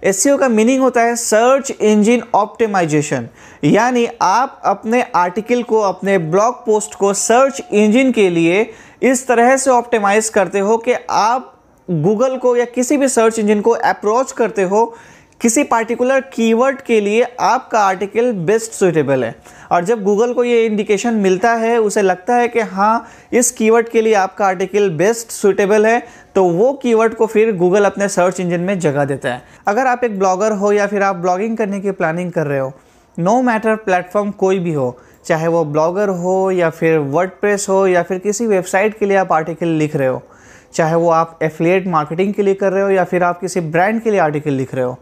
SEO का meaning होता है सर्च इंजन ऑप्टिमाइजेशन, यानी आप अपने आर्टिकल को, अपने ब्लॉग पोस्ट को सर्च इंजन के लिए इस तरह से ऑप्टिमाइज करते हो कि आप गूगल को या किसी भी सर्च इंजन को अप्रोच करते हो किसी पार्टिकुलर कीवर्ड के लिए आपका आर्टिकल बेस्ट सुटेबल है। और जब गूगल को ये इंडिकेशन मिलता है, उसे लगता है कि हाँ इस कीवर्ड के लिए आपका आर्टिकल बेस्ट सुटेबल है, तो वो कीवर्ड को फिर गूगल अपने सर्च इंजन में जगह देता है। अगर आप एक ब्लॉगर हो या फिर आप ब्लॉगिंग करने की प्लानिंग कर रहे हो, नो मैटर प्लेटफॉर्म कोई भी हो, चाहे वो ब्लॉगर हो या फिर वर्डप्रेस हो या फिर किसी वेबसाइट के लिए आप आर्टिकल लिख रहे हो, चाहे वो आप एफिलिएट मार्केटिंग के लिए कर रहे हो या फिर आप किसी ब्रांड के लिए आर्टिकल लिख रहे हो,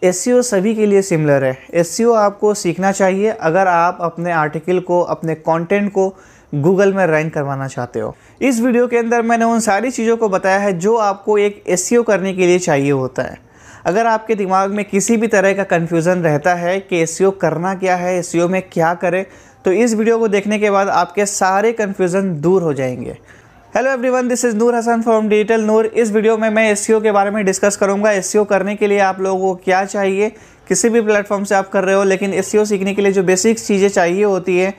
एसईओ सभी के लिए सिमिलर है। एसईओ आपको सीखना चाहिए अगर आप अपने आर्टिकल को, अपने कंटेंट को गूगल में रैंक करवाना चाहते हो। इस वीडियो के अंदर मैंने उन सारी चीज़ों को बताया है जो आपको एक एसईओ करने के लिए चाहिए होता है। अगर आपके दिमाग में किसी भी तरह का कन्फ्यूज़न रहता है कि एसईओ करना क्या है, एसईओ में क्या करें, तो इस वीडियो को देखने के बाद आपके सारे कन्फ्यूज़न दूर हो जाएंगे। Hello everyone, this is Noor Hasan from digital Noor. इस वीडियो में मैं एसईओ के बारे में डिस्कस करूंगा। एसईओ करने के लिए आप लोगों को क्या चाहिए, किसी भी प्लेटफॉर्म से आप कर रहे हो, लेकिन एसईओ सीखने के लिए जो बेसिक चीज़ें चाहिए होती है,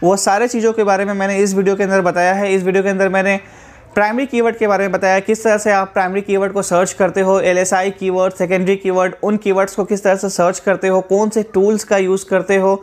वो सारे चीज़ों के बारे में मैंने इस वीडियो के अंदर बताया है। इस वीडियो के अंदर मैंने प्राइमरी कीवर्ड के बारे में बताया, किस तरह से आप प्राइमरी कीवर्ड को सर्च करते हो, एलएसआई कीवर्ड, सेकेंडरी कीवर्ड, उन कीवर्ड्स को किस तरह से सर्च करते हो, कौन से टूल्स का यूज़ करते हो,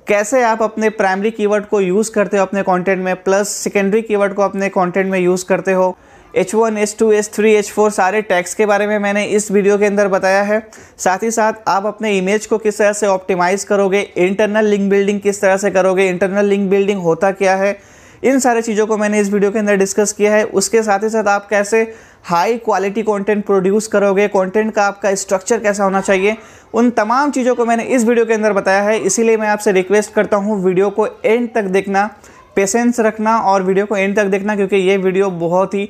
कैसे आप अपने प्राइमरी कीवर्ड को यूज़ करते हो अपने कंटेंट में, प्लस सेकेंडरी कीवर्ड को अपने कंटेंट में यूज़ करते हो। H1, H2, H3, H4 सारे टैग्स के बारे में मैंने इस वीडियो के अंदर बताया है। साथ ही साथ आप अपने इमेज को किस तरह से ऑप्टिमाइज़ करोगे, इंटरनल लिंक बिल्डिंग किस तरह से करोगे, इंटरनल लिंक बिल्डिंग होता क्या है, इन सारे चीज़ों को मैंने इस वीडियो के अंदर डिस्कस किया है। उसके साथ ही साथ आप कैसे हाई क्वालिटी कंटेंट प्रोड्यूस करोगे, कंटेंट का आपका स्ट्रक्चर कैसा होना चाहिए, उन तमाम चीज़ों को मैंने इस वीडियो के अंदर बताया है। इसीलिए मैं आपसे रिक्वेस्ट करता हूँ वीडियो को एंड तक देखना, पेशेंस रखना और वीडियो को एंड तक देखना, क्योंकि ये वीडियो बहुत ही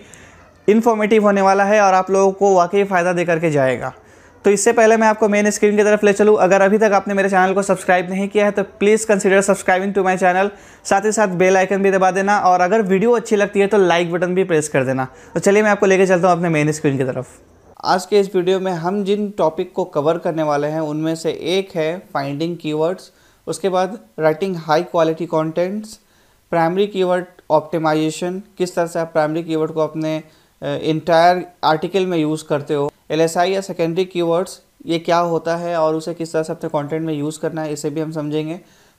इन्फॉर्मेटिव होने वाला है और आप लोगों को वाकई फ़ायदा दे करके जाएगा। तो इससे पहले मैं आपको मेन स्क्रीन की तरफ ले चलूँ। अगर अभी तक आपने मेरे चैनल को सब्सक्राइब नहीं किया है तो please consider subscribing to my channel. साथ ही साथ बेल आइकन भी दबा देना और अगर वीडियो अच्छी लगती है तो लाइक बटन भी प्रेस कर देना। तो चलिए मैं आपको लेके चलता हूँ अपने मेन स्क्रीन की तरफ। आज के इस वीडियो में हम जिन टॉपिक को कवर करने वाले हैं उनमें से एक है फाइंडिंग कीवर्ड्स, उसके बाद writing high quality contents, primary keyword optimisation, किस तरह से आप प्राइमरी कीवर्ड को अपने इंटायर आर्टिकल में यूज़ करते हो, एलएसआई या सेकेंडरी कीवर्ड्स ये क्या होता है और उसे किस तरह से अपने कंटेंट में यूज़ करना है, इसे भी हम समझेंगे।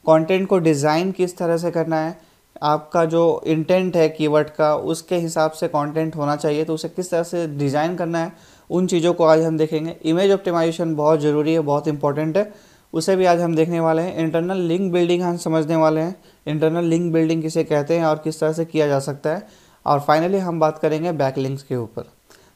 कंटेंट को डिज़ाइन किस तरह से करना है, आपका जो इंटेंट है कीवर्ड का उसके हिसाब से कंटेंट होना चाहिए, तो उसे किस तरह से डिज़ाइन करना है, उन चीज़ों को आज हम देखेंगे। इमेज ऑप्टिमाइजेशन बहुत ज़रूरी है, बहुत इंपॉर्टेंट है, उसे भी आज हम देखने वाले हैं। इंटरनल लिंक बिल्डिंग हम समझने वाले हैं, इंटरनल लिंक बिल्डिंग किसे कहते हैं और किस तरह से किया जा सकता है। और फाइनली हम बात करेंगे बैकलिंक्स के ऊपर।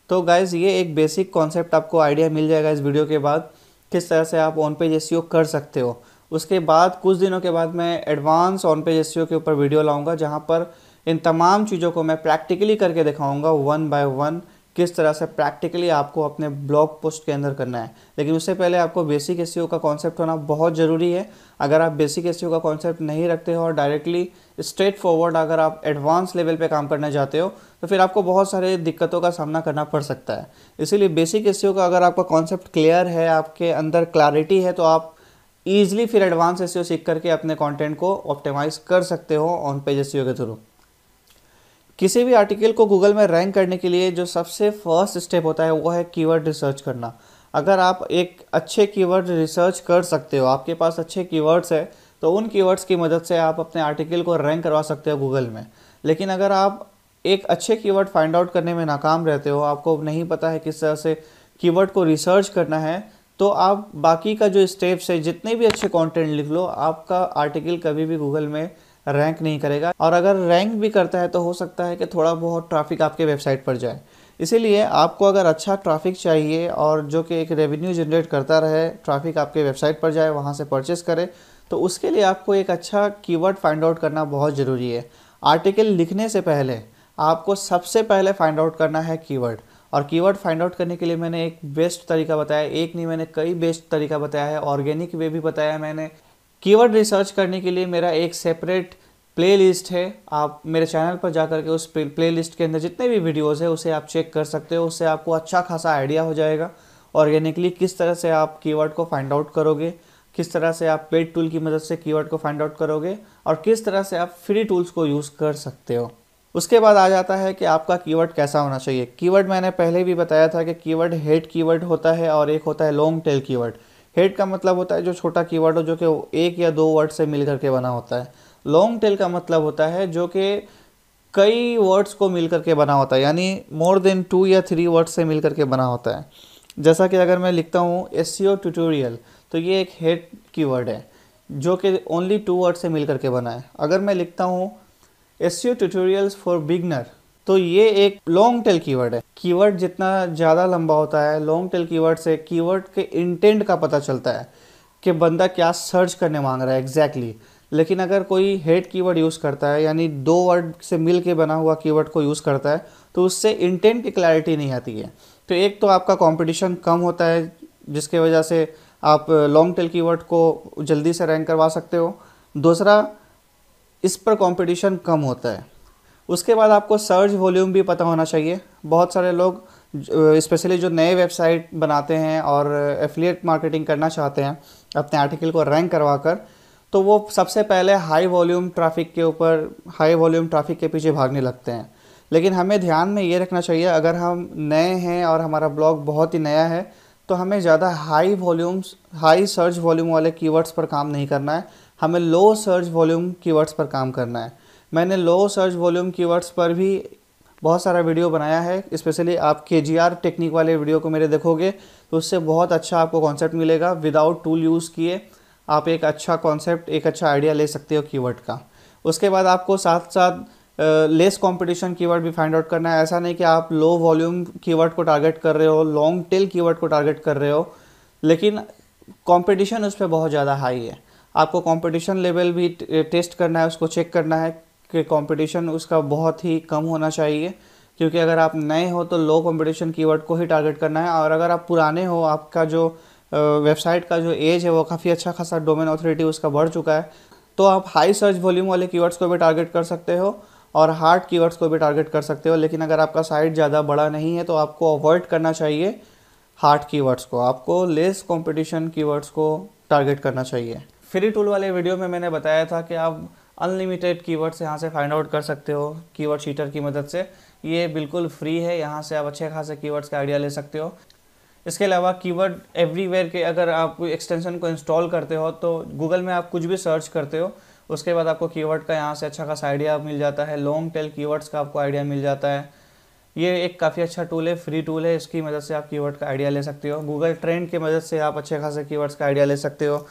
तो गाइज़ ये एक बेसिक कॉन्सेप्ट आपको आइडिया मिल जाएगा इस वीडियो के बाद, किस तरह से आप ऑन पेज एसईओ कर सकते हो। उसके बाद कुछ दिनों के बाद मैं एडवांस ऑन पेज एसईओ के ऊपर वीडियो लाऊंगा, जहां पर इन तमाम चीज़ों को मैं प्रैक्टिकली करके दिखाऊंगा, वन बाय वन किस तरह से प्रैक्टिकली आपको अपने ब्लॉग पोस्ट के अंदर करना है। लेकिन उससे पहले आपको बेसिक एसईओ का कॉन्सेप्ट होना बहुत ज़रूरी है। अगर आप बेसिक एसईओ का कॉन्सेप्ट नहीं रखते हो और डायरेक्टली स्ट्रेट फॉरवर्ड अगर आप एडवांस लेवल पे काम करना चाहते हो तो फिर आपको बहुत सारे दिक्कतों का सामना करना पड़ सकता है। इसीलिए बेसिक एसईओ का अगर आपका कॉन्सेप्ट क्लियर है, आपके अंदर क्लैरिटी है, तो आप ईजिली फिर एडवांस एसईओ सीख करके अपने कंटेंट को ऑप्टिमाइज कर सकते हो ऑन पेज एसईओ के थ्रू। किसी भी आर्टिकल को गूगल में रैंक करने के लिए जो सबसे फर्स्ट स्टेप होता है वो है कीवर्ड रिसर्च करना। अगर आप एक अच्छे कीवर्ड रिसर्च कर सकते हो, आपके पास अच्छे कीवर्ड्स है, तो उन कीवर्ड्स की मदद से आप अपने आर्टिकल को रैंक करवा सकते हो गूगल में। लेकिन अगर आप एक अच्छे कीवर्ड फाइंड आउट करने में नाकाम रहते हो, आपको नहीं पता है किस तरह से कीवर्ड को रिसर्च करना है, तो आप बाकी का जो स्टेप्स है, जितने भी अच्छे कंटेंट लिख लो, आपका आर्टिकल कभी भी गूगल में रैंक नहीं करेगा। और अगर रैंक भी करता है तो हो सकता है कि थोड़ा बहुत ट्रैफिक आपके वेबसाइट पर जाए। इसीलिए आपको अगर अच्छा ट्रैफिक चाहिए और जो कि एक रेवेन्यू जनरेट करता रहे, ट्रैफिक आपके वेबसाइट पर जाए, वहाँ से परचेस करे, तो उसके लिए आपको एक अच्छा कीवर्ड फाइंड आउट करना बहुत ज़रूरी है। आर्टिकल लिखने से पहले आपको सबसे पहले फाइंड आउट करना है कीवर्ड। और कीवर्ड फाइंड आउट करने के लिए मैंने एक बेस्ट तरीका बताया, एक नहीं मैंने कई बेस्ट तरीका बताया है, ऑर्गेनिक वे भी बताया है मैंने। कीवर्ड रिसर्च करने के लिए मेरा एक सेपरेट प्लेलिस्ट है, आप मेरे चैनल पर जाकर के उस प्लेलिस्ट के अंदर जितने भी वीडियोस है उसे आप चेक कर सकते हो। उससे आपको अच्छा खासा आइडिया हो जाएगा। ऑर्गेनिकली किस तरह से आप कीवर्ड को फाइंड आउट करोगे, किस तरह से आप पेड टूल की मदद से कीवर्ड को फाइंड आउट करोगे और किस तरह से आप फ्री टूल्स को यूज़ कर सकते हो। उसके बाद आ जाता है कि आपका कीवर्ड कैसा होना चाहिए। कीवर्ड मैंने पहले भी बताया था कि कीवर्ड हेड कीवर्ड होता है और एक होता है लॉन्ग टेल कीवर्ड। हेड का मतलब होता है जो छोटा कीवर्ड हो, जो कि 1 या 2 वर्ड से मिल करके बना होता है। लॉन्ग टेल का मतलब होता है जो कि कई वर्ड्स को मिल करके बना होता है, यानी मोर देन 2 या 3 वर्ड्स से मिल करके बना होता है। जैसा कि अगर मैं लिखता हूँ SEO ट्यूटोरियल, तो ये एक हेड कीवर्ड है जो कि ओनली 2 वर्ड से मिल करके बना है। अगर मैं लिखता हूँ SEO ट्यूटोरियल्स फॉर बिगनर, तो ये एक लॉन्ग टेल कीवर्ड है। कीवर्ड जितना ज़्यादा लंबा होता है, लॉन्ग टेल कीवर्ड से कीवर्ड के इंटेंट का पता चलता है कि बंदा क्या सर्च करने मांग रहा है एग्जैक्टली। लेकिन अगर कोई हेड कीवर्ड यूज़ करता है, यानी 2 वर्ड से मिल के बना हुआ कीवर्ड को यूज़ करता है, तो उससे इंटेंट की क्लैरिटी नहीं आती है। तो एक तो आपका कंपटीशन कम होता है, जिसके वजह से आप लॉन्ग टेल कीवर्ड को जल्दी से रैंक करवा सकते हो। दूसरा, इस पर कंपटीशन कम होता है। उसके बाद आपको सर्च वॉल्यूम भी पता होना चाहिए। बहुत सारे लोग स्पेशली जो नए वेबसाइट बनाते हैं और एफिलिएट मार्केटिंग करना चाहते हैं अपने आर्टिकल को रैंक करवा कर, तो वो सबसे पहले हाई वॉल्यूम ट्रैफिक के पीछे भागने लगते हैं। लेकिन हमें ध्यान में ये रखना चाहिए, अगर हम नए हैं और हमारा ब्लॉग बहुत ही नया है, तो हमें ज़्यादा हाई सर्च वॉल्यूम वाले कीवर्ड्स पर काम नहीं करना है, हमें लो सर्च वॉल्यूम कीवर्ड्स पर काम करना है। मैंने लो सर्च वॉल्यूम कीवर्ड्स पर भी बहुत सारा वीडियो बनाया है। स्पेशली आप KGR टेक्निक वाले वीडियो को मेरे देखोगे तो उससे बहुत अच्छा आपको कॉन्सेप्ट मिलेगा। विदाउट टूल यूज़ किए आप एक अच्छा कॉन्सेप्ट, एक अच्छा आइडिया ले सकते हो कीवर्ड का। उसके बाद आपको साथ साथ लेस कंपटीशन कीवर्ड भी फाइंड आउट करना है। ऐसा नहीं कि आप लो वॉल्यूम कीवर्ड को टारगेट कर रहे हो, लॉन्ग टेल कीवर्ड को टारगेट कर रहे हो, लेकिन कंपटीशन उस पर बहुत ज़्यादा हाई है। आपको कंपटीशन लेवल भी टेस्ट करना है, उसको चेक करना है कि कंपटीशन उसका बहुत ही कम होना चाहिए। क्योंकि अगर आप नए हो तो लो कंपटीशन कीवर्ड को ही टारगेट करना है, और अगर आप पुराने हो, आपका जो वेबसाइट का जो एज है वो काफ़ी अच्छा खासा डोमेन ऑथोरिटी उसका बढ़ चुका है, तो आप हाई सर्च वॉल्यूम वाले कीवर्ड्स को भी टारगेट कर सकते हो और हार्ड कीवर्ड्स को भी टारगेट कर सकते हो। लेकिन अगर आपका साइट ज़्यादा बड़ा नहीं है तो आपको अवॉइड करना चाहिए हार्ड कीवर्ड्स को, आपको लेस कंपटीशन कीवर्ड्स को टारगेट करना चाहिए। फ्री टूल वाले वीडियो में मैंने बताया था कि आप अनलिमिटेड कीवर्ड्स यहाँ से फाइंड आउट कर सकते हो कीवर्ड शीटर की मदद से। ये बिल्कुल फ्री है, यहाँ से आप अच्छे खासे कीवर्ड्स का आइडिया ले सकते हो। इसके अलावा कीवर्ड एवरीवेयर के अगर आप एक्सटेंशन को इंस्टॉल करते हो तो गूगल में आप कुछ भी सर्च करते हो, उसके बाद आपको कीवर्ड का यहाँ से अच्छा खासा आइडिया मिल जाता है। लॉन्ग टेल कीवर्ड्स का आपको आइडिया मिल जाता है। ये एक काफ़ी अच्छा टूल है, फ्री टूल है, इसकी मदद से आप कीवर्ड का आइडिया ले सकते हो। गूगल ट्रेंड की मदद से आप अच्छे खासे कीवर्ड्स का आइडिया ले सकते हो।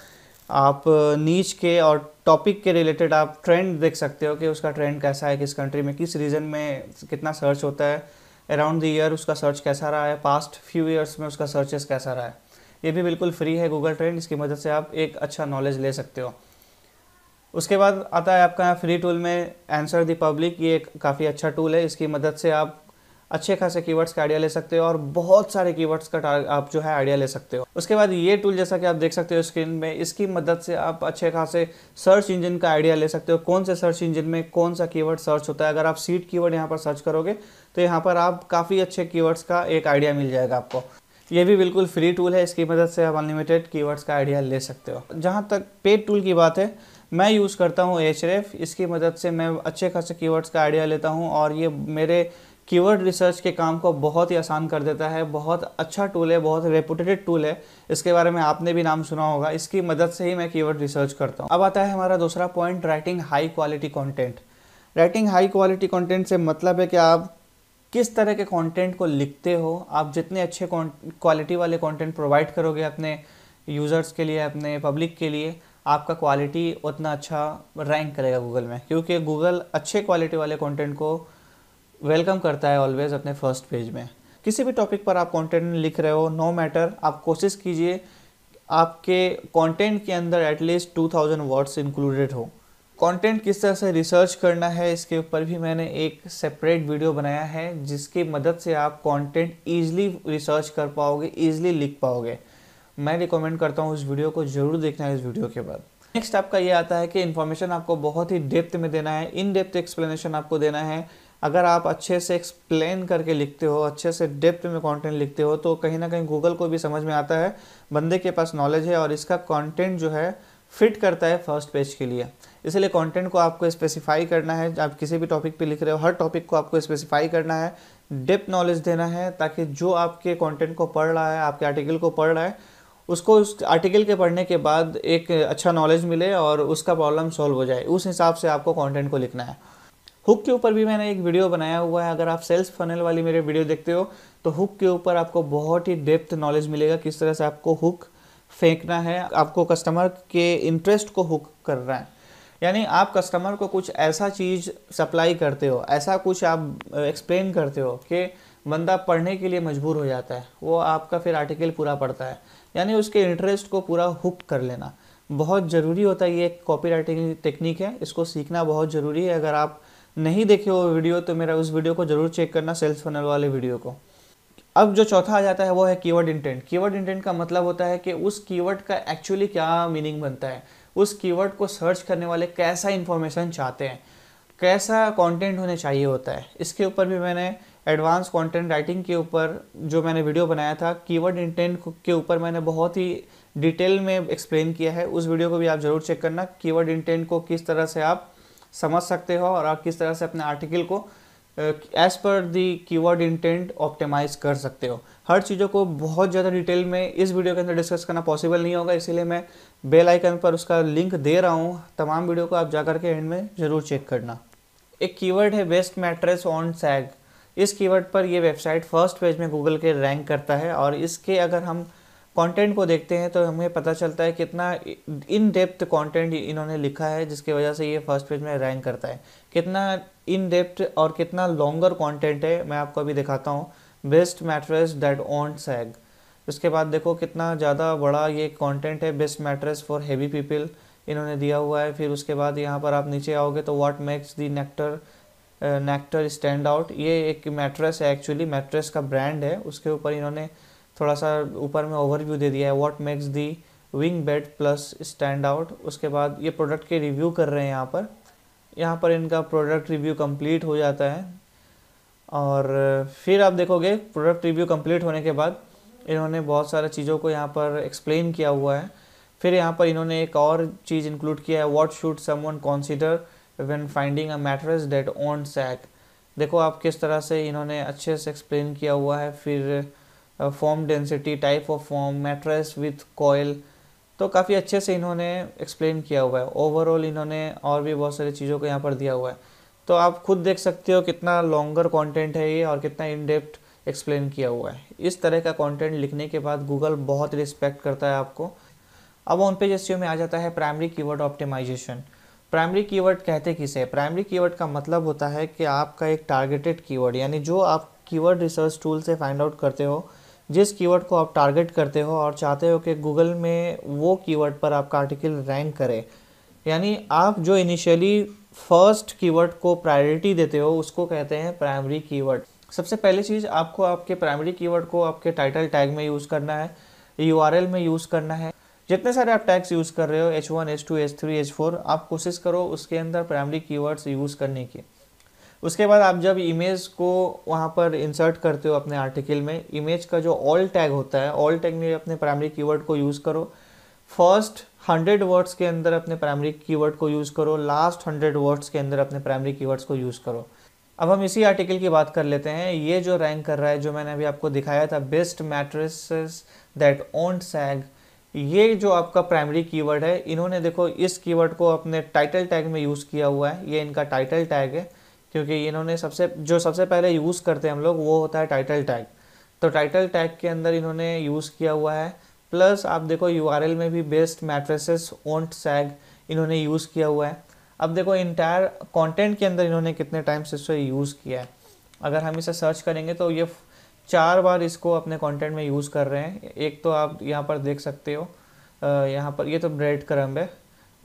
आप नीच के और टॉपिक के रिलेटेड आप ट्रेंड देख सकते हो कि उसका ट्रेंड कैसा है, किस कंट्री में, किस रीजन में कितना सर्च होता है, अराउंड द ईयर उसका सर्च कैसा रहा है, पास्ट फ्यू ईयर्स में उसका सर्चेस कैसा रहा है। ये भी बिल्कुल फ्री है गूगल ट्रेंड, इसकी मदद से आप एक अच्छा नॉलेज ले सकते हो। उसके बाद आता है आपका फ्री टूल में आंसर द पब्लिक। ये एक काफ़ी अच्छा टूल है, इसकी मदद से आप अच्छे खासे कीवर्ड्स का आइडिया ले सकते हो और बहुत सारे कीवर्ड्स का आप जो है आइडिया ले सकते हो। उसके बाद ये टूल जैसा कि आप देख सकते हो स्क्रीन में, इसकी मदद से आप अच्छे खासे सर्च इंजन का आइडिया ले सकते हो, कौन से सर्च इंजन में कौन सा कीवर्ड सर्च होता है। अगर आप सीड कीवर्ड यहाँ पर सर्च करोगे तो यहाँ पर आप काफ़ी अच्छे कीवर्ड्स का एक आइडिया मिल जाएगा आपको। ये भी बिल्कुल फ्री टूल है, इसकी मदद से आप अनलिमिटेड कीवर्ड्स का आइडिया ले सकते हो। जहाँ तक पेड टूल की बात है, मैं यूज़ करता हूँ Ahref। इसकी मदद से मैं अच्छे खासे कीवर्ड्स का आइडिया लेता हूँ और ये मेरे कीवर्ड रिसर्च के काम को बहुत ही आसान कर देता है। बहुत अच्छा टूल है, बहुत रेपुटेड टूल है, इसके बारे में आपने भी नाम सुना होगा। इसकी मदद से ही मैं कीवर्ड रिसर्च करता हूँ। अब आता है हमारा दूसरा point, writing high quality content. Writing high quality content से मतलब है कि आप किस तरह के कंटेंट को लिखते हो। आप जितने अच्छे क्वालिटी वाले कंटेंट प्रोवाइड करोगे अपने यूज़र्स के लिए, अपने पब्लिक के लिए, आपका क्वालिटी उतना अच्छा रैंक करेगा गूगल में, क्योंकि गूगल अच्छे क्वालिटी वाले कंटेंट को वेलकम करता है ऑलवेज अपने फर्स्ट पेज में। किसी भी टॉपिक पर आप कंटेंट लिख रहे हो, नो मैटर, आप कोशिश कीजिए आपके कंटेंट के अंदर एटलीस्ट 2000 वर्ड्स इंक्लूडेड हो। कंटेंट किस तरह से रिसर्च करना है इसके ऊपर भी मैंने एक सेपरेट वीडियो बनाया है, जिसकी मदद से आप कंटेंट ईजिली रिसर्च कर पाओगे, ईजिली लिख पाओगे। मैं रिकमेंड करता हूँ उस वीडियो को ज़रूर देखना है इस वीडियो के बाद। नेक्स्ट आपका ये आता है कि इन्फॉर्मेशन आपको बहुत ही डेप्थ में देना है, इन डेप्थ एक्सप्लेनेशन आपको देना है अगर आप अच्छे से एक्सप्लेन करके लिखते हो, अच्छे से डेप्थ में कंटेंट लिखते हो, तो कहीं ना कहीं गूगल को भी समझ में आता है बंदे के पास नॉलेज है और इसका कंटेंट जो है फिट करता है फर्स्ट पेज के लिए। इसलिए कंटेंट को आपको स्पेसिफाई करना है। आप किसी भी टॉपिक पे लिख रहे हो, हर टॉपिक को आपको स्पेसिफाई करना है, डेप्थ नॉलेज देना है, ताकि जो आपके कंटेंट को पढ़ रहा है, आपके आर्टिकल को पढ़ रहा है, उसको उस आर्टिकल के पढ़ने के बाद एक अच्छा नॉलेज मिले और उसका प्रॉब्लम सॉल्व हो जाए। उस हिसाब से आपको कंटेंट को लिखना है। हुक के ऊपर भी मैंने एक वीडियो बनाया हुआ है। अगर आप सेल्स फनल वाली मेरे वीडियो देखते हो तो हुक के ऊपर आपको बहुत ही डेप्थ नॉलेज मिलेगा, किस तरह से आपको हुक फेंकना है, आपको कस्टमर के इंटरेस्ट को हुक करना है। यानी आप कस्टमर को कुछ ऐसा चीज़ सप्लाई करते हो, ऐसा कुछ आप एक्सप्लेन करते हो कि बंदा पढ़ने के लिए मजबूर हो जाता है, वो आपका फिर आर्टिकल पूरा पढ़ता है। यानी उसके इंटरेस्ट को पूरा हुक कर लेना बहुत ज़रूरी होता है। ये एक कॉपी राइटिंग टेक्निक है, इसको सीखना बहुत ज़रूरी है। अगर आप नहीं देखे हो वीडियो तो मेरा उस वीडियो को ज़रूर चेक करना, सेल्स फनल वाले वीडियो को। अब जो चौथा आ जाता है वो है कीवर्ड इंटेंट। कीवर्ड इंटेंट का मतलब होता है कि उस कीवर्ड का एक्चुअली क्या मीनिंग बनता है, उस कीवर्ड को सर्च करने वाले कैसा इन्फॉर्मेशन चाहते हैं, कैसा कंटेंट होने चाहिए होता है। इसके ऊपर भी मैंने एडवांस कंटेंट राइटिंग के ऊपर जो मैंने वीडियो बनाया था, कीवर्ड इंटेंट के ऊपर मैंने बहुत ही डिटेल में एक्सप्लेन किया है। उस वीडियो को भी आप ज़रूर चेक करना। कीवर्ड इंटेंट को किस तरह से आप समझ सकते हो और आप किस तरह से अपने आर्टिकल को एज पर दी कीवर्ड इंटेंट ऑप्टिमाइज कर सकते हो। हर चीज़ों को बहुत ज़्यादा डिटेल में इस वीडियो के अंदर डिस्कस करना पॉसिबल नहीं होगा, इसीलिए मैं बेल आइकन पर उसका लिंक दे रहा हूँ। तमाम वीडियो को आप जाकर के एंड में ज़रूर चेक करना। एक कीवर्ड है बेस्ट मैट्रेस ऑन सैग। इस कीवर्ड पर ये वेबसाइट फर्स्ट पेज में गूगल के रैंक करता है और इसके अगर हम कंटेंट को देखते हैं तो हमें पता चलता है कितना इन डेप्थ कंटेंट इन्होंने लिखा है, जिसकी वजह से ये फर्स्ट पेज में रैंक करता है। कितना इन डेप्थ और कितना लॉन्गर कंटेंट है मैं आपको अभी दिखाता हूँ। बेस्ट मैट्रेस दैट ऑन सैग, उसके बाद देखो कितना ज़्यादा बड़ा ये कंटेंट है। Best mattress for heavy people इन्होंने दिया हुआ है। फिर उसके बाद यहाँ पर आप नीचे आओगे तो what makes the nectar stand out. ये एक मैट्रेस है, एक्चुअली मैट्रेस का ब्रांड है। उसके ऊपर इन्होंने थोड़ा सा ऊपर में ओवरव्यू दे दिया है, what makes the wing bed plus stand out. उसके बाद ये प्रोडक्ट के रिव्यू कर रहे हैं। यहाँ पर इनका प्रोडक्ट रिव्यू कंप्लीट हो जाता है और फिर आप देखोगे प्रोडक्ट रिव्यू कंप्लीट होने के बाद इन्होंने बहुत सारी चीज़ों को यहाँ पर एक्सप्लेन किया हुआ है। फिर यहाँ पर इन्होंने एक और चीज़ इंक्लूड किया है, what should someone consider when finding a mattress that on sag. देखो आप किस तरह से इन्होंने अच्छे से एक्सप्लेन किया हुआ है। फिर form density, type of form, mattress with coil, तो काफ़ी अच्छे से इन्होंने एक्सप्लेन किया हुआ है। ओवरऑल इन्होंने और भी बहुत सारी चीज़ों को यहाँ पर दिया हुआ है। तो आप खुद देख सकते हो कितना लॉन्गर कंटेंट है ये और कितना इन डेप्थ एक्सप्लेन किया हुआ है। इस तरह का कंटेंट लिखने के बाद गूगल बहुत रिस्पेक्ट करता है आपको। अब ऑन पेज एसईओ में आ जाता है primary keyword optimisation. Primary keyword कहते किसे? प्राइमरी कीवर्ड का मतलब होता है कि आपका एक टारगेटेड कीवर्ड, यानी जो आप कीवर्ड रिसर्च टूल से फाइंड आउट करते हो, जिस कीवर्ड को आप टारगेट करते हो और चाहते हो कि गूगल में वो कीवर्ड पर आपका आर्टिकल रैंक करे, यानी आप जो इनिशियली फर्स्ट कीवर्ड को प्रायोरिटी देते हो उसको कहते हैं प्राइमरी कीवर्ड। सबसे पहली चीज़ आपको आपके प्राइमरी कीवर्ड को आपके टाइटल टैग में यूज़ करना है, यूआरएल में यूज़ करना है। जितने सारे आप टैग्स यूज़ कर रहे हो H1, H2, H3, H4, आप कोशिश करो उसके अंदर प्राइमरी कीवर्ड्स यूज़ करने की। उसके बाद आप जब इमेज को वहाँ पर इंसर्ट करते हो अपने आर्टिकल में, इमेज का जो ऑल टैग होता है, ऑल टैग में अपने प्राइमरी कीवर्ड को यूज़ करो। फर्स्ट 100 वर्ड्स के अंदर अपने प्राइमरी कीवर्ड को यूज़ करो, लास्ट 100 वर्ड्स के अंदर अपने प्राइमरी कीवर्ड्स को यूज़ करो। अब हम इसी आर्टिकल की बात कर लेते हैं। ये जो रैंक कर रहा है, जो मैंने अभी आपको दिखाया था, बेस्ट मैट्रेसेस दैट ऑन सैग, ये जो आपका प्राइमरी कीवर्ड है, इन्होंने देखो इस कीवर्ड को अपने टाइटल टैग में यूज़ किया हुआ है। ये इनका टाइटल टैग है, क्योंकि इन्होंने सबसे पहले यूज़ करते हैं हम लोग, वो होता है टाइटल टैग। तो टाइटल टैग के अंदर इन्होंने यूज़ किया हुआ है। प्लस आप देखो यूआरएल में भी बेस्ट मैट्रेसेस ऑन सैग इन्होंने यूज़ किया हुआ है। अब देखो इंटायर कंटेंट के अंदर इन्होंने कितने टाइम से इसे यूज़ किया है। अगर हम इसे सर्च करेंगे तो ये 4 बार इसको अपने कंटेंट में यूज़ कर रहे हैं। एक तो आप यहाँ पर देख सकते हो, यहाँ पर ये तो ब्रेड क्रम्ब है।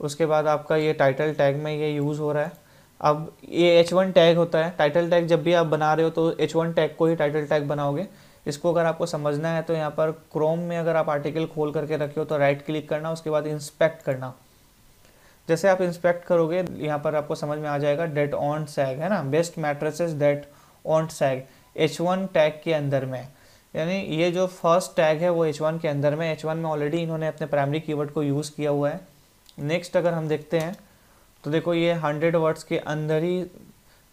उसके बाद आपका ये टाइटल टैग में ये यूज़ हो रहा है। अब ये H1 टैग होता है। टाइटल टैग जब भी आप बना रहे हो तो H1 टैग को ही टाइटल टैग बनाओगे। इसको अगर आपको समझना है तो यहाँ पर क्रोम में अगर आप आर्टिकल खोल करके रखे हो तो राइट क्लिक करना, उसके बाद इंस्पेक्ट करना। जैसे आप इंस्पेक्ट करोगे यहाँ पर आपको समझ में आ जाएगा डेट ऑन सैग है ना, best mattresses date on sag H1 tag के अंदर में, यानी ये जो फर्स्ट टैग है वो H1 के अंदर में, H1 में ऑलरेडी इन्होंने अपने प्राइमरी कीवर्ड को यूज़ किया हुआ है। नेक्स्ट अगर हम देखते हैं तो देखो ये 100 वर्ड्स के अंदर ही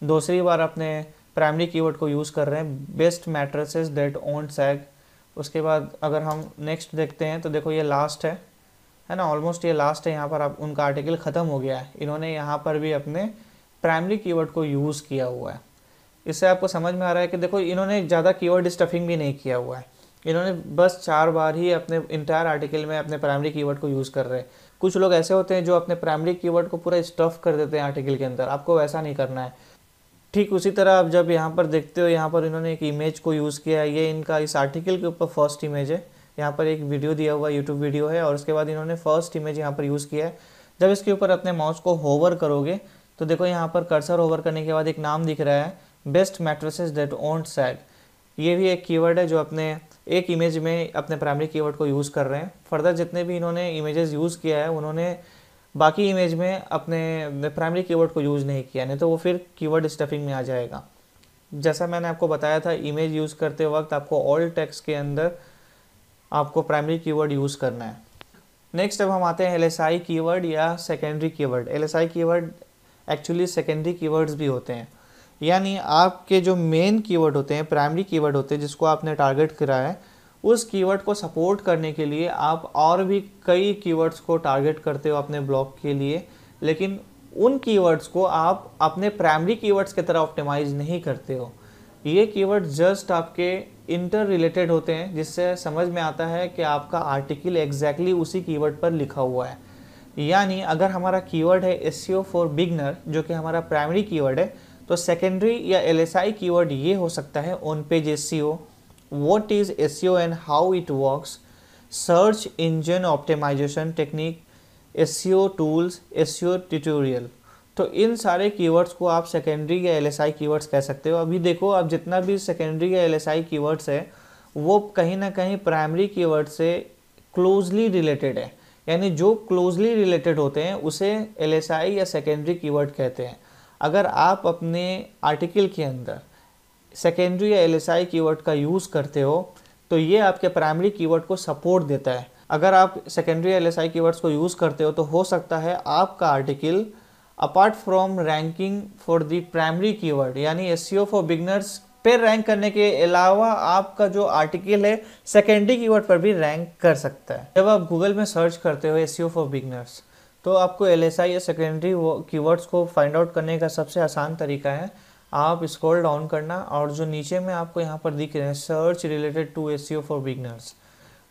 दूसरी बार अपने प्राइमरी कीवर्ड को यूज़ कर रहे हैं, बेस्ट मैट्रेसेस डेट ऑन सैग। उसके बाद अगर हम नेक्स्ट देखते हैं तो देखो ये लास्ट है ना, ऑलमोस्ट ये लास्ट है, यहाँ पर आप उनका आर्टिकल ख़त्म हो गया है, इन्होंने यहाँ पर भी अपने प्राइमरी कीवर्ड को यूज़ किया हुआ है। इससे आपको समझ में आ रहा है कि देखो इन्होंने ज़्यादा कीवर्ड स्टफिंग भी नहीं किया हुआ है, इन्होंने बस 4 बार ही अपने इंटायर आर्टिकल में अपने प्राइमरी कीवर्ड को यूज़ कर रहे हैं। कुछ लोग ऐसे होते हैं जो अपने प्राइमरी कीवर्ड को पूरा स्टफ कर देते हैं आर्टिकल के अंदर, आपको वैसा नहीं करना है। ठीक उसी तरह आप जब यहाँ पर देखते हो, यहाँ पर इन्होंने एक इमेज को यूज़ किया है, ये इनका इस आर्टिकल के ऊपर फर्स्ट इमेज है, यहाँ पर एक वीडियो दिया हुआ यूट्यूब वीडियो है और उसके बाद इन्होंने फर्स्ट इमेज यहाँ पर यूज़ किया है। जब इसके ऊपर अपने माउस को होवर करोगे तो देखो यहाँ पर कर्सर होवर करने के बाद एक नाम दिख रहा है, बेस्ट मैट्रेसेस डेट ऑन सैग। ये भी एक कीवर्ड है जो अपने एक इमेज में अपने प्राइमरी कीवर्ड को यूज़ कर रहे हैं। फर्दर जितने भी इन्होंने इमेजेस यूज़ किया है उन्होंने बाकी इमेज में अपने प्राइमरी कीवर्ड को यूज़ नहीं किया, नहीं तो वो फिर कीवर्ड स्टफिंग में आ जाएगा। जैसा मैंने आपको बताया था, इमेज यूज़ करते वक्त आपको ऑल टेक्स्ट के अंदर आपको प्राइमरी कीवर्ड यूज़ करना है। नेक्स्ट अब हम आते हैं LSI कीवर्ड या secondary keyword. LSI keyword actually secondary keywords भी होते हैं, यानी आपके जो मेन कीवर्ड होते हैं, प्राइमरी कीवर्ड होते हैं जिसको आपने टारगेट करा है, उस कीवर्ड को सपोर्ट करने के लिए आप और भी कई कीवर्ड्स को टारगेट करते हो अपने ब्लॉग के लिए, लेकिन उन कीवर्ड्स को आप अपने प्राइमरी कीवर्ड्स की तरह ऑप्टिमाइज नहीं करते हो। ये कीवर्ड जस्ट आपके इंटर रिलेटेड होते हैं, जिससे समझ में आता है कि आपका आर्टिकल एग्जैक्टली उसी कीवर्ड पर लिखा हुआ है। यानी अगर हमारा कीवर्ड है SEO फॉर बिगनर, जो कि हमारा प्राइमरी कीवर्ड है, तो सेकेंडरी या LSI कीवर्ड ये हो सकता है on page SEO, what is SEO and how it works, search engine optimisation technique, SEO tools, SEO tutorial. तो इन सारे कीवर्ड्स को आप सेकेंडरी या LSI कीवर्ड्स कह सकते हो। अभी देखो, अब जितना भी सेकेंडरी या LSI कीवर्ड्स है वो कहीं ना कहीं प्राइमरी कीवर्ड से क्लोजली रिलेटेड है, यानी जो क्लोजली रिलेटेड होते हैं उसे LSI या सेकेंडरी कीवर्ड कहते हैं। अगर आप अपने आर्टिकल के अंदर सेकेंडरी या LSI कीवर्ड का यूज़ करते हो तो ये आपके प्राइमरी कीवर्ड को सपोर्ट देता है। अगर आप सेकेंडरी या LSI कीवर्ड्स को यूज़ करते हो तो हो सकता है आपका article apart from ranking for the primary keyword यानी SEO फॉर बिगनर्स पे रैंक करने के अलावा आपका जो आर्टिकल है सेकेंडरी कीवर्ड पर भी रैंक कर सकता है। जब आप गूगल में सर्च करते हो SEO फॉर बिगनर्स तो आपको LSI या सेकेंडरी कीवर्ड्स को फाइंड आउट करने का सबसे आसान तरीका है आप स्क्रॉल डाउन करना और जो नीचे में आपको यहाँ पर दिख रहे हैं search related to SEO for beginners,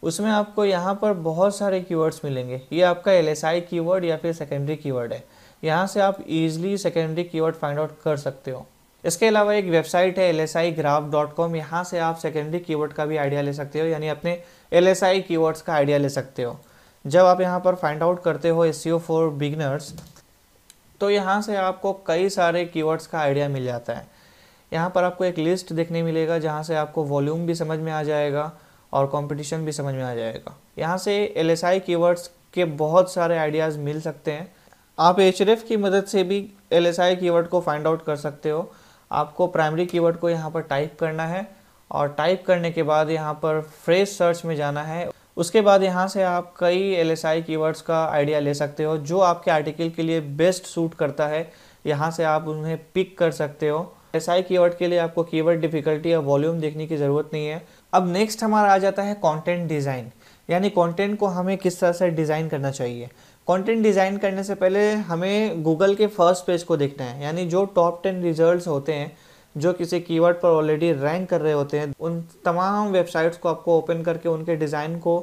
उसमें आपको यहाँ पर बहुत सारे कीवर्ड्स मिलेंगे। ये आपका LSI कीवर्ड या फिर सेकेंडरी कीवर्ड है, यहाँ से आप easily secondary keyword find out कर सकते हो। इसके अलावा एक वेबसाइट है lsigraph.com, यहाँ से आप सेकेंडरी कीवर्ड का भी आइडिया ले सकते हो, यानी अपने LSI कीवर्ड्स का आइडिया ले सकते हो। जब आप यहाँ पर फाइंड आउट करते हो SEO फॉर बिगनर्स तो यहाँ से आपको कई सारे कीवर्ड्स का आइडिया मिल जाता है। यहाँ पर आपको एक लिस्ट देखने मिलेगा जहाँ से आपको वॉल्यूम भी समझ में आ जाएगा और कंपटीशन भी समझ में आ जाएगा। यहाँ से LSI कीवर्ड्स के बहुत सारे आइडियाज़ मिल सकते हैं। आप Href की मदद से भी LSI कीवर्ड को फाइंड आउट कर सकते हो। आपको प्राइमरी कीवर्ड को यहाँ पर टाइप करना है और टाइप करने के बाद यहाँ पर फ्रेज सर्च में जाना है। उसके बाद यहाँ से आप कई LSI कीवर्ड्स का आइडिया ले सकते हो जो आपके आर्टिकल के लिए बेस्ट सूट करता है, यहाँ से आप उन्हें पिक कर सकते हो। LSI कीवर्ड के लिए आपको कीवर्ड डिफिकल्टी या वॉल्यूम देखने की ज़रूरत नहीं है। अब नेक्स्ट हमारा आ जाता है कंटेंट डिज़ाइन, यानी कंटेंट को हमें किस तरह से डिज़ाइन करना चाहिए। कंटेंट डिज़ाइन करने से पहले हमें गूगल के फर्स्ट पेज को देखना है, यानी जो टॉप 10 रिजल्ट्स होते हैं जो किसी कीवर्ड पर ऑलरेडी रैंक कर रहे होते हैं, उन तमाम वेबसाइट्स को आपको ओपन करके उनके डिज़ाइन को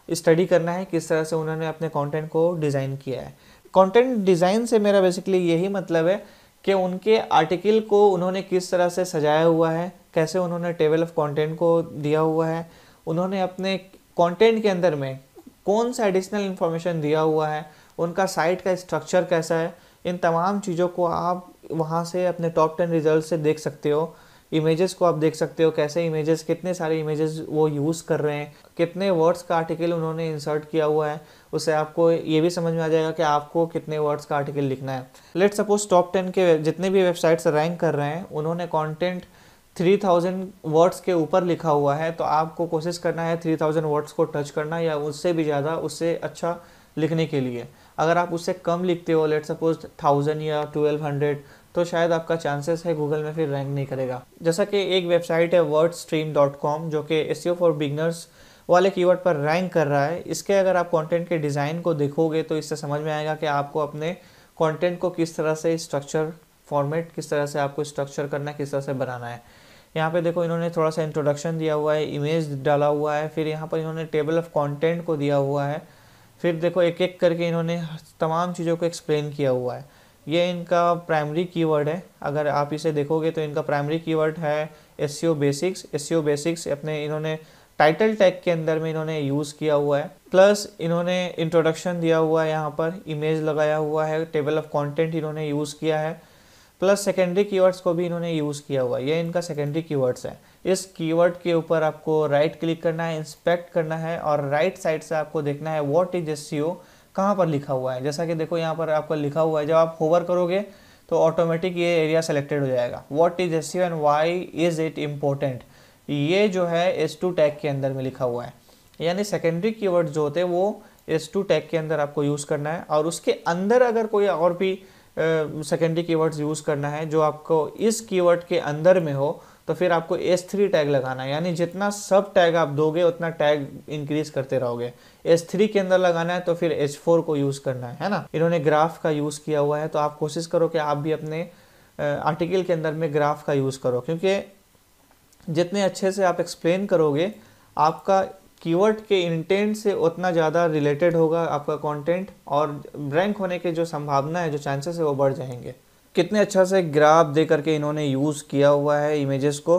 स्टडी करना है, किस तरह से उन्होंने अपने कंटेंट को डिज़ाइन किया है। कंटेंट डिज़ाइन से मेरा बेसिकली यही मतलब है कि उनके आर्टिकल को उन्होंने किस तरह से सजाया हुआ है, कैसे उन्होंने टेबल ऑफ कंटेंट को दिया हुआ है, उन्होंने अपने कंटेंट के अंदर में कौन सा एडिशनल इन्फॉर्मेशन दिया हुआ है, उनका साइट का स्ट्रक्चर कैसा है। इन तमाम चीज़ों को आप वहाँ से अपने टॉप 10 रिजल्ट से देख सकते हो इमेजेस को आप देख सकते हो, कैसे इमेजेस, कितने सारे इमेजेस वो यूज़ कर रहे हैं, कितने वर्ड्स का आर्टिकल उन्होंने इंसर्ट किया हुआ है। उससे आपको ये भी समझ में आ जाएगा कि आपको कितने वर्ड्स का आर्टिकल लिखना है। लेट सपोज टॉप 10 के जितने भी वेबसाइट्स रैंक कर रहे हैं उन्होंने कंटेंट 3000 वर्ड्स के ऊपर लिखा हुआ है, तो आपको कोशिश करना है 3000 वर्ड्स को टच करना या उससे भी ज़्यादा, उससे अच्छा लिखने के लिए। अगर आप उससे कम लिखते हो, लेट सपोज 1000 या 1200, तो शायद आपका चांसेस है गूगल में फिर रैंक नहीं करेगा। जैसा कि एक वेबसाइट है wordstream.com जो कि SEO फॉर बिगनर्स वाले कीवर्ड पर रैंक कर रहा है। इसके अगर आप कंटेंट के डिज़ाइन को देखोगे तो इससे समझ में आएगा कि आपको अपने कंटेंट को किस तरह से स्ट्रक्चर, फॉर्मेट किस तरह से आपको स्ट्रक्चर करना है, किस तरह से बनाना है। यहाँ पे देखो इन्होंने थोड़ा सा इंट्रोडक्शन दिया हुआ है, इमेज डाला हुआ है, फिर यहाँ पर इन्होंने टेबल ऑफ कंटेंट को दिया हुआ है, फिर देखो एक एक करके इन्होंने तमाम चीज़ों को एक्सप्लेन किया हुआ है। ये इनका प्राइमरी कीवर्ड है। अगर आप इसे देखोगे तो इनका प्राइमरी कीवर्ड है SEO बेसिक्स। SEO बेसिक्स अपने इन्होंने टाइटल टैग के अंदर में इन्होंने यूज़ किया हुआ है, प्लस इन्होंने इंट्रोडक्शन दिया हुआ है, यहाँ पर इमेज लगाया हुआ है, टेबल ऑफ कंटेंट इन्होंने यूज़ किया है, प्लस सेकेंडरी कीवर्ड्स को भी इन्होंने यूज़ किया हुआ है। ये इनका सेकेंडरी कीवर्ड्स है। इस कीवर्ड के ऊपर आपको राइट क्लिक करना है, इंस्पेक्ट करना है और राइट साइड से आपको देखना है व्हाट इज SEO कहाँ पर लिखा हुआ है। जैसा कि देखो यहाँ पर आपको लिखा हुआ है, जब आप होवर करोगे तो ऑटोमेटिक ये एरिया सेलेक्टेड हो जाएगा, what is SEO and why is it important. ये जो है S2 टैग के अंदर में लिखा हुआ है, यानी सेकेंडरी कीवर्ड जो होते हैं वो S2 टैग के अंदर आपको यूज़ करना है। और उसके अंदर अगर कोई और भी सेकेंडरी कीवर्ड्स यूज़ करना है जो आपको इस कीवर्ड के अंदर में हो, तो फिर आपको S3 टैग लगाना है, यानी जितना सब टैग आप दोगे उतना टैग इंक्रीज करते रहोगे। S3 के अंदर लगाना है तो फिर H4 को यूज़ करना है ना। इन्होंने ग्राफ का यूज़ किया हुआ है, तो आप कोशिश करो कि आप भी अपने आर्टिकल के अंदर में ग्राफ का यूज़ करो, क्योंकि जितने अच्छे से आप एक्सप्लेन करोगे आपका कीवर्ड के इंटेंट से उतना ज़्यादा रिलेटेड होगा आपका कंटेंट, और रैंक होने के जो संभावना है, जो चांसेस है वो बढ़ जाएंगे। कितने अच्छा से ग्राफ दे करके इन्होंने यूज़ किया हुआ है इमेजेस को।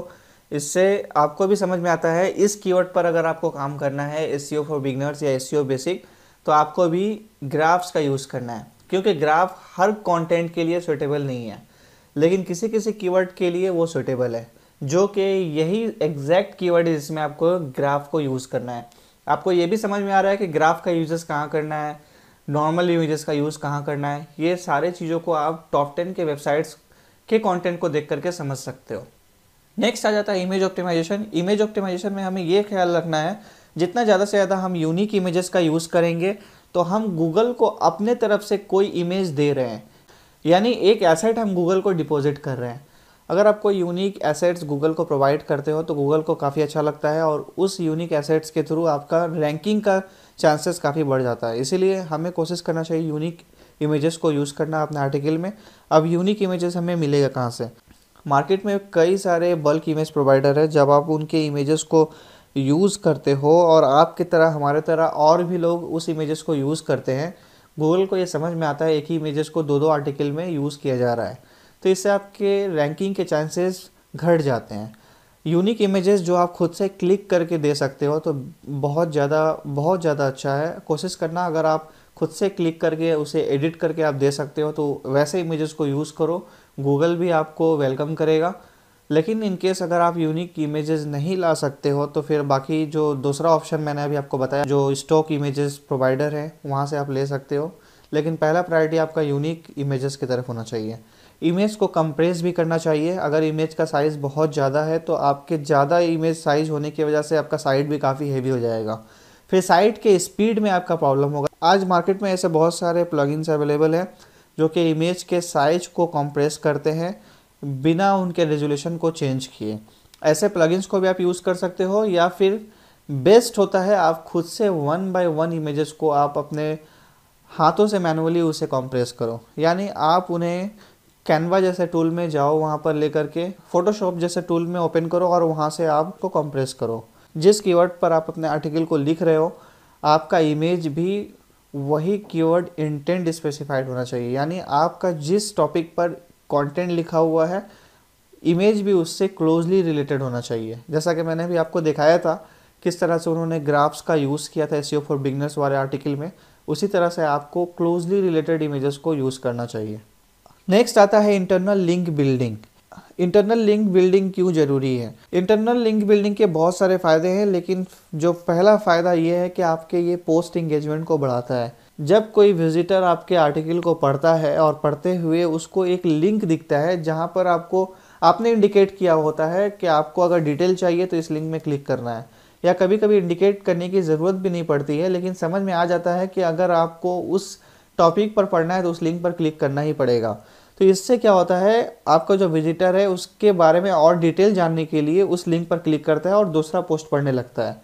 इससे आपको भी समझ में आता है इस कीवर्ड पर अगर आपको काम करना है SEO फॉर बिगनर्स या SEO बेसिक, तो आपको भी ग्राफ्स का यूज़ करना है, क्योंकि ग्राफ हर कंटेंट के लिए सूटेबल नहीं है, लेकिन किसी किसी कीवर्ड के लिए वो सूटेबल है, जो कि यही एग्जैक्ट कीवर्ड है जिसमें आपको ग्राफ को यूज़ करना है। आपको ये भी समझ में आ रहा है कि ग्राफ का यूजेस कहाँ करना है, नॉर्मल इमेजेस का यूज़ कहाँ करना है। ये सारे चीज़ों को आप टॉप 10 के वेबसाइट्स के कंटेंट को देख करके समझ सकते हो। नेक्स्ट आ जाता है इमेज ऑप्टिमाइजेशन। इमेज ऑप्टिमाइजेशन में हमें ये ख्याल रखना है, जितना ज़्यादा से ज़्यादा हम यूनिक इमेजेस का यूज़ करेंगे तो हम गूगल को अपने तरफ से कोई इमेज दे रहे हैं, यानी एक एसेट हम गूगल को डिपॉजिट कर रहे हैं। अगर आप कोई यूनिक एसेट्स गूगल को प्रोवाइड करते हो तो गूगल को काफ़ी अच्छा लगता है, और उस यूनिक एसेट्स के थ्रू आपका रैंकिंग का चांसेस काफ़ी बढ़ जाता है। इसीलिए हमें कोशिश करना चाहिए यूनिक इमेजेस को यूज़ करना अपने आर्टिकल में। अब यूनिक इमेजेस हमें मिलेगा कहाँ से? मार्केट में कई सारे बल्क इमेज प्रोवाइडर है। जब आप उनके इमेजेस को यूज़ करते हो और आपकी तरह हमारे तरह और भी लोग उस इमेजेस को यूज़ करते हैं, गूगल को ये समझ में आता है एक ही इमेजेस को दो आर्टिकल में यूज़ किया जा रहा है, तो इससे आपके रैंकिंग के चांसेस घट जाते हैं। यूनिक इमेजेस जो आप खुद से क्लिक करके दे सकते हो तो बहुत ज़्यादा अच्छा है। कोशिश करना अगर आप खुद से क्लिक करके उसे एडिट करके आप दे सकते हो तो वैसे इमेजेस को यूज़ करो, गूगल भी आपको वेलकम करेगा। लेकिन इन केस अगर आप यूनिक इमेजेस नहीं ला सकते हो तो फिर बाकी जो दूसरा ऑप्शन मैंने अभी आपको बताया, जो स्टॉक इमेजेस प्रोवाइडर है वहाँ से आप ले सकते हो, लेकिन पहला प्रायोरिटी आपका यूनिक इमेजेस की तरफ होना चाहिए। इमेज को कंप्रेस भी करना चाहिए। अगर इमेज का साइज़ बहुत ज़्यादा है तो आपके ज़्यादा इमेज साइज़ होने की वजह से आपका साइट भी काफ़ी हेवी हो जाएगा, फिर साइट के स्पीड में आपका प्रॉब्लम होगा। आज मार्केट में ऐसे बहुत सारे प्लगइन्स अवेलेबल हैं जो कि इमेज के साइज को कंप्रेस करते हैं बिना उनके रेजोल्यूशन को चेंज किए। ऐसे प्लगइन्स को भी आप यूज़ कर सकते हो, या फिर बेस्ट होता है आप खुद से 1 by 1 इमेजेस को आप अपने हाथों से मैनुअली उसे कंप्रेस करो। यानी आप उन्हें कैनवा जैसे टूल में जाओ, वहाँ पर लेकर के फोटोशॉप जैसे टूल में ओपन करो और वहाँ से आपको कंप्रेस करो। जिस कीवर्ड पर आप अपने आर्टिकल को लिख रहे हो आपका इमेज भी वही कीवर्ड इंटेंट स्पेसिफाइड होना चाहिए, यानी आपका जिस टॉपिक पर कंटेंट लिखा हुआ है इमेज भी उससे क्लोजली रिलेटेड होना चाहिए। जैसा कि मैंने भी आपको दिखाया था किस तरह से उन्होंने ग्राफ्स का यूज़ किया था SEO फॉर बिगनर्स वाले आर्टिकल में, उसी तरह से आपको क्लोजली रिलेटेड इमेजेस को यूज़ करना चाहिए। नेक्स्ट आता है internal link building. Internal link building क्यों ज़रूरी है। इंटरनल लिंक बिल्डिंग के बहुत सारे फ़ायदे हैं, लेकिन जो पहला फ़ायदा ये है कि आपके ये पोस्ट इंगेजमेंट को बढ़ाता है। जब कोई विजिटर आपके आर्टिकल को पढ़ता है और पढ़ते हुए उसको एक लिंक दिखता है जहाँ पर आपने इंडिकेट किया होता है कि आपको अगर डिटेल चाहिए तो इस लिंक में क्लिक करना है, या कभी कभी इंडिकेट करने की ज़रूरत भी नहीं पड़ती है, लेकिन समझ में आ जाता है कि अगर आपको उस टॉपिक पर पढ़ना है तो उस लिंक पर क्लिक करना ही पड़ेगा। तो इससे क्या होता है, आपका जो विजिटर है उसके बारे में और डिटेल जानने के लिए उस लिंक पर क्लिक करता है और दूसरा पोस्ट पढ़ने लगता है।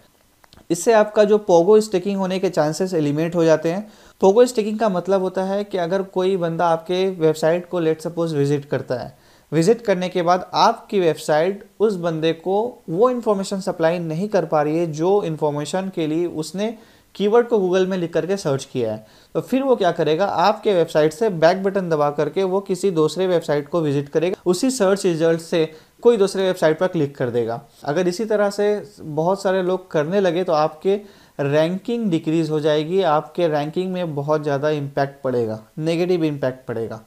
इससे आपका जो पोगो स्टिकिंग होने के चांसेस एलिमिनेट हो जाते हैं। पोगो स्टिकिंग का मतलब होता है कि अगर कोई बंदा आपके वेबसाइट को लेट सपोज विजिट करता है, विजिट करने के बाद आपकी वेबसाइट उस बंदे को वो इन्फॉर्मेशन सप्लाई नहीं कर पा रही है जो इन्फॉर्मेशन के लिए उसने कीवर्ड को गूगल में लिख करके सर्च किया है, तो फिर वो क्या करेगा, आपके वेबसाइट से बैक बटन दबा करके वो किसी दूसरे वेबसाइट को विजिट करेगा, उसी सर्च रिजल्ट से कोई दूसरे वेबसाइट पर क्लिक कर देगा। अगर इसी तरह से बहुत सारे लोग करने लगे तो आपके रैंकिंग डिक्रीज़ हो जाएगी, आपके रैंकिंग में बहुत ज़्यादा इम्पैक्ट पड़ेगा, नेगेटिव इम्पैक्ट पड़ेगा।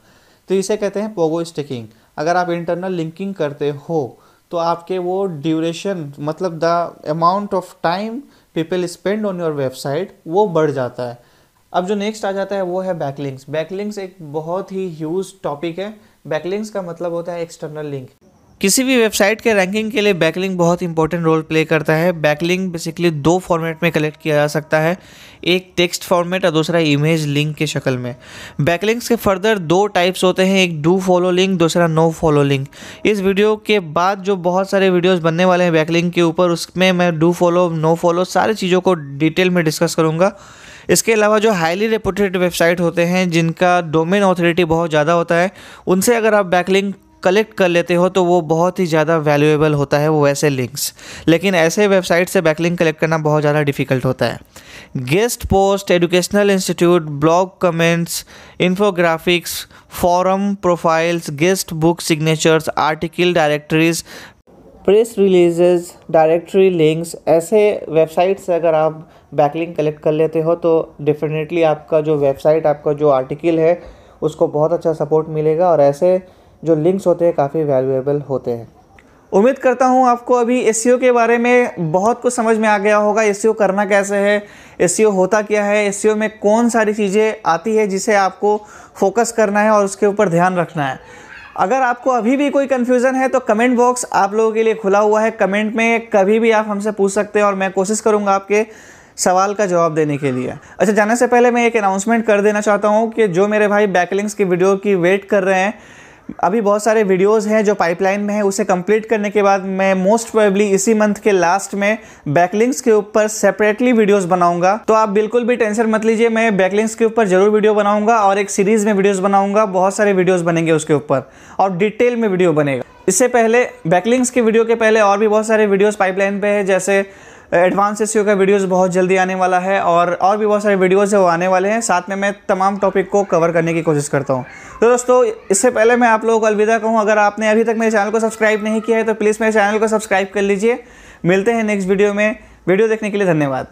तो इसे कहते हैं पोगो स्टिकिंग। अगर आप इंटरनल लिंकिंग करते हो तो आपके वो ड्यूरेशन, मतलब the amount of time people spend on your website, वो बढ़ जाता है। अब जो नेक्स्ट आ जाता है वो है बैकलिंक्स। बैकलिंक्स एक बहुत ही ह्यूज टॉपिक है। बैकलिंक्स का मतलब होता है एक्सटर्नल लिंक। किसी भी वेबसाइट के रैंकिंग के लिए बैकलिंक बहुत इंपॉर्टेंट रोल प्ले करता है। बैकलिंक बेसिकली दो फॉर्मेट में कलेक्ट किया जा सकता है, एक टेक्स्ट फॉर्मेट और दूसरा इमेज लिंक के शक्ल में। बैकलिंक्स के फर्दर दो टाइप्स होते हैं, एक डू फॉलो लिंक, दूसरा नो फॉलो लिंक। इस वीडियो के बाद जो बहुत सारे वीडियोस बनने वाले हैं बैकलिंक के ऊपर, उसमें मैं डू फॉलो, नो फॉलो सारी चीज़ों को डिटेल में डिस्कस करूँगा। इसके अलावा जो हाईली रेपुटेड वेबसाइट होते हैं जिनका डोमेन ऑथोरिटी बहुत ज़्यादा होता है, उनसे अगर आप बैकलिंक कलेक्ट कर लेते हो तो वो बहुत ही ज़्यादा वैल्यूएबल होता है वो वैसे लिंक्स। लेकिन ऐसे वेबसाइट से बैकलिंक कलेक्ट करना बहुत ज़्यादा डिफिकल्ट होता है। Guest post, educational institute, blog comments, infographics, forum profiles, guest book signatures, article directories, press releases, directory links, ऐसे वेबसाइट से अगर आप बैकलिंक कलेक्ट कर लेते हो तो डेफिनेटली आपका जो वेबसाइट, आपका जो आर्टिकल है उसको बहुत अच्छा सपोर्ट मिलेगा, और ऐसे जो लिंक्स होते हैं काफ़ी वैल्यूएबल होते हैं। उम्मीद करता हूँ आपको अभी एसईओ के बारे में बहुत कुछ समझ में आ गया होगा। एसईओ करना कैसे है, एसईओ होता क्या है, एसईओ में कौन सारी चीज़ें आती है जिसे आपको फोकस करना है और उसके ऊपर ध्यान रखना है। अगर आपको अभी भी कोई कन्फ्यूज़न है तो कमेंट बॉक्स आप लोगों के लिए खुला हुआ है। कमेंट में कभी भी आप हमसे पूछ सकते हैं और मैं कोशिश करूँगा आपके सवाल का जवाब देने के लिए। अच्छा, जाने से पहले मैं एक अनाउंसमेंट कर देना चाहता हूँ कि जो मेरे भाई बैकलिंक्स की वीडियो की वेट कर रहे हैं, अभी बहुत सारे वीडियोस हैं जो पाइपलाइन में है। उसे कंप्लीट करने के बाद मैं मोस्ट प्रोबेबली इसी मंथ के लास्ट में बैकलिंक्स के ऊपर सेपरेटली वीडियोस बनाऊंगा। तो आप बिल्कुल भी टेंशन मत लीजिए, मैं बैकलिंक्स के ऊपर जरूर वीडियो बनाऊंगा और एक सीरीज में वीडियोस बनाऊंगा। बहुत सारे वीडियोस बनेंगे उसके ऊपर और डिटेल में वीडियो बनेगा। इससे पहले बैकलिंक्स की वीडियो के पहले और भी बहुत सारे वीडियोस पाइपलाइन पे है, जैसे एडवांस एसईओ का वीडियोस बहुत जल्दी आने वाला है और भी बहुत सारे वीडियोस है वो आने वाले हैं। साथ में मैं तमाम टॉपिक को कवर करने की कोशिश करता हूं। तो दोस्तों, इससे पहले मैं आप लोगों को अलविदा कहूं, अगर आपने अभी तक मेरे चैनल को सब्सक्राइब नहीं किया है तो प्लीज़ मेरे चैनल को सब्सक्राइब कर लीजिए। मिलते हैं नेक्स्ट वीडियो में। वीडियो देखने के लिए धन्यवाद।